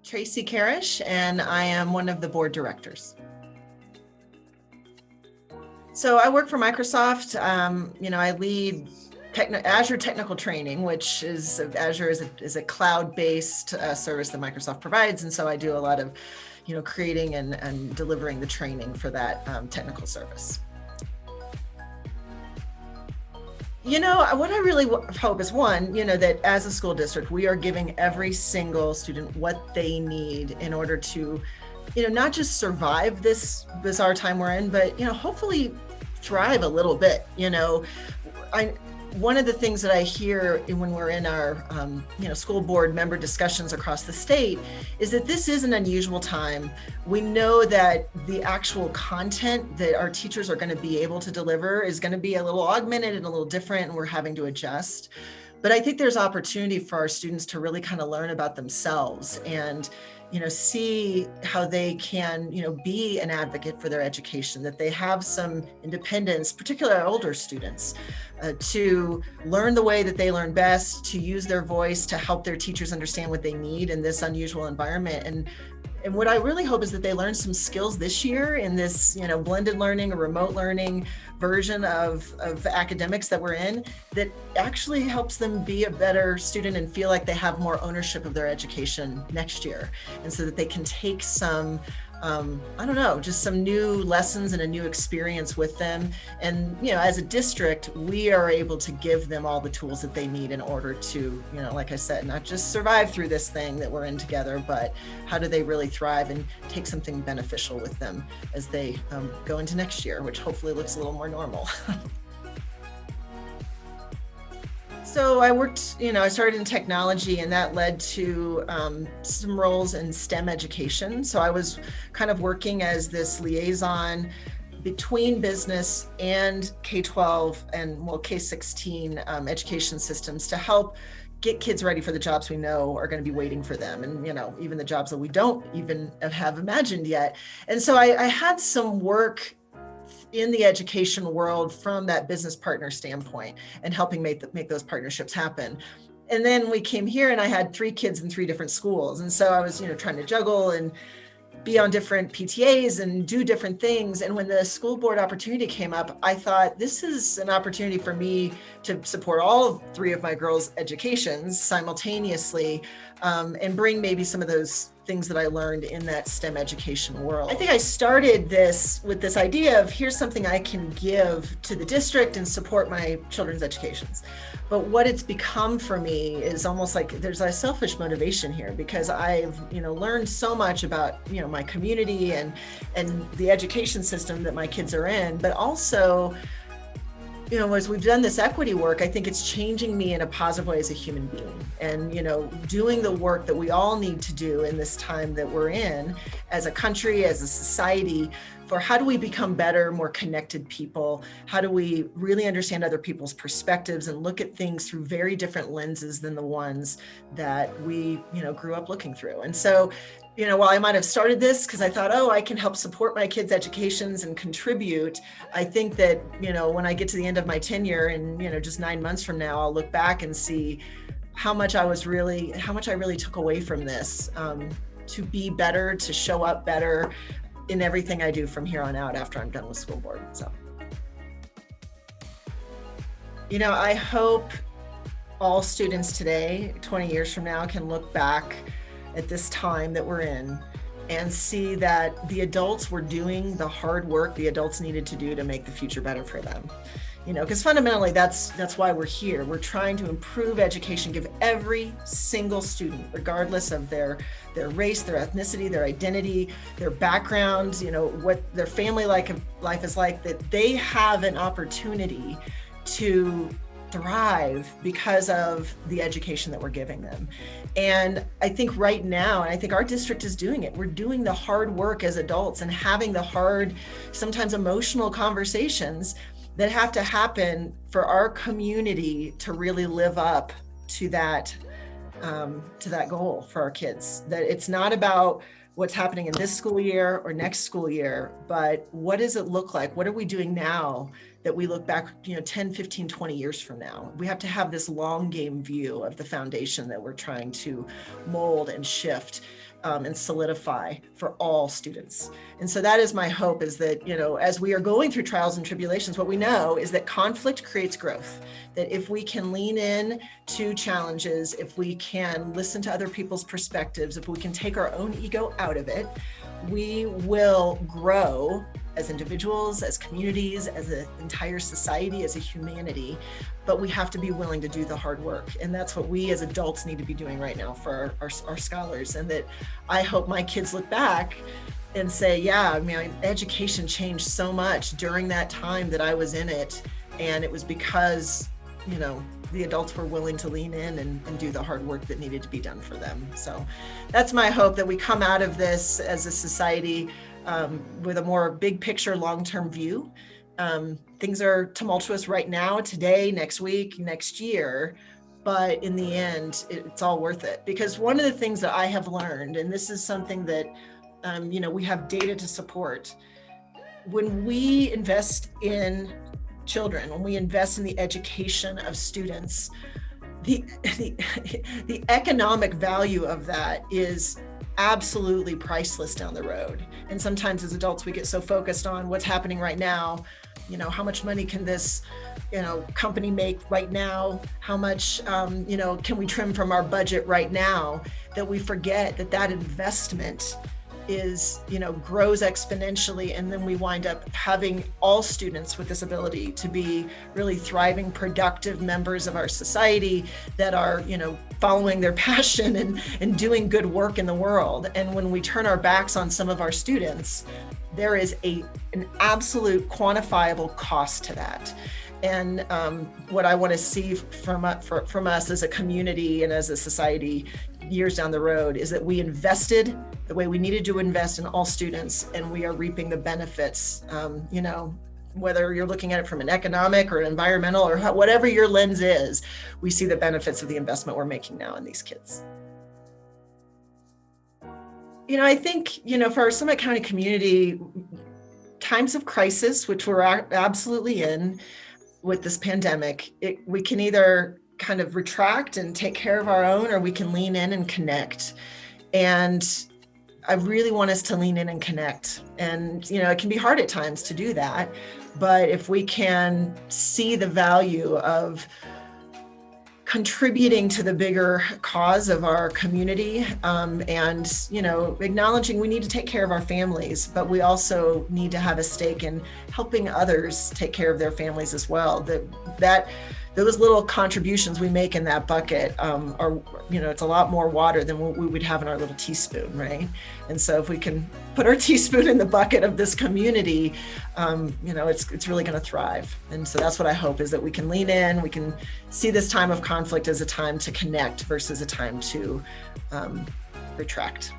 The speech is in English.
Tracey Carisch, and I am one of the board directors. So I work for Microsoft. I lead Azure technical training, which is Azure is a cloud-based service that Microsoft provides, and so I do a lot of, creating and delivering the training for that technical service. What I really hope is one, that as a school district, we are giving every single student what they need in order to, not just survive this bizarre time we're in, but, hopefully thrive a little bit. One of the things that I hear when we're in our, school board member discussions across the state is that this is an unusual time. We know that the actual content that our teachers are going to be able to deliver is going to be a little augmented and a little different, and we're having to adjust. But I think there's opportunity for our students to really kind of learn about themselves and see how they can, be an advocate for their education, that they have some independence, particularly our older students, to learn the way that they learn best, to use their voice, to help their teachers understand what they need in this unusual environment. And what I really hope is that they learn some skills this year in this, blended learning or remote learning version of academics that we're in, that actually helps them be a better student and feel like they have more ownership of their education next year. And so that they can take some, just some new lessons and a new experience with them. And, as a district, we are able to give them all the tools that they need in order to, like I said, not just survive through this thing that we're in together, but how do they really thrive and take something beneficial with them as they go into next year, which hopefully looks a little more normal. So I worked, I started in technology, and that led to some roles in STEM education. So I was kind of working as this liaison between business and K-12 and K-16 education systems to help get kids ready for the jobs we know are going to be waiting for them, and even the jobs that we don't even have imagined yet. And so I had some work in the education world from that business partner standpoint and helping make those partnerships happen. And then we came here, and I had 3 kids in 3 different schools. And so I was, trying to juggle and be on different PTAs and do different things. And when the school board opportunity came up, I thought, this is an opportunity for me to support all 3 of my girls' educations simultaneously, and bring maybe some of those things that I learned in that STEM education world. I think I started this with this idea of, here's something I can give to the district and support my children's educations. But what it's become for me is almost like there's a selfish motivation here, because I've, learned so much about, my community and the education system that my kids are in, but also, as we've done this equity work, I think it's changing me in a positive way as a human being. And, doing the work that we all need to do in this time that we're in as a country, as a society, for how do we become better, more connected people? How do we really understand other people's perspectives and look at things through very different lenses than the ones that we, grew up looking through? And so, while I might have started this because I thought, I can help support my kids' educations and contribute, I think that, when I get to the end of my tenure and, just 9 months from now, I'll look back and see how much I really took away from this, to be better, to show up better in everything I do from here on out after I'm done with school board. So, I hope all students today, 20 years from now, can look back at this time that we're in and see that the adults were doing the hard work the adults needed to do to make the future better for them. Because fundamentally that's why we're here. We're trying to improve education, give every single student, regardless of their race, their ethnicity, their identity, their background, what their family life is like, that they have an opportunity to thrive because of the education that we're giving them. And I think right now, and I think our district is doing it, we're doing the hard work as adults and having the hard, sometimes emotional conversations that have to happen for our community to really live up to that goal for our kids. That it's not about what's happening in this school year or next school year, but what does it look like? What are we doing now that we look back, 10, 15, 20 years from now. We have to have this long game view of the foundation that we're trying to mold and shift and solidify for all students. And so that is my hope, is that, as we are going through trials and tribulations, what we know is that conflict creates growth. That if we can lean in to challenges, if we can listen to other people's perspectives, if we can take our own ego out of it, we will grow as individuals, as communities, as an entire society, as a humanity. But we have to be willing to do the hard work. And that's what we as adults need to be doing right now for our scholars. And that I hope my kids look back and say, yeah, education changed so much during that time that I was in it. And it was because, the adults were willing to lean in and do the hard work that needed to be done for them. So that's my hope, that we come out of this as a society with a more big picture, long-term view. Things are tumultuous right now, today, next week, next year, but in the end, it's all worth it. Because one of the things that I have learned, and this is something that, we have data to support, when we invest in children, when we invest in the education of students, the economic value of that is absolutely priceless down the road. And sometimes as adults, we get so focused on what's happening right now. How much money can this, company make right now? How much, can we trim from our budget right now? That we forget that investment is, grows exponentially. And then we wind up having all students with this ability to be really thriving, productive members of our society that are, following their passion and doing good work in the world. And when we turn our backs on some of our students, there is an absolute quantifiable cost to that. And what I want to see from us as a community and as a society years down the road is that we invested the way we needed to invest in all students, and we are reaping the benefits, whether you're looking at it from an economic or an environmental or whatever your lens is, we see the benefits of the investment we're making now in these kids. I think, for our Summit County community, times of crisis, which we're absolutely in with this pandemic, we can either kind of retract and take care of our own, or we can lean in and connect. And I really want us to lean in and connect. And, it can be hard at times to do that. But if we can see the value of contributing to the bigger cause of our community, and, acknowledging we need to take care of our families, but we also need to have a stake in helping others take care of their families as well. That those little contributions we make in that bucket are, it's a lot more water than what we would have in our little teaspoon, right? And so if we can put our teaspoon in the bucket of this community, it's really going to thrive. And so that's what I hope, is that we can lean in, we can see this time of conflict as a time to connect versus a time to retract.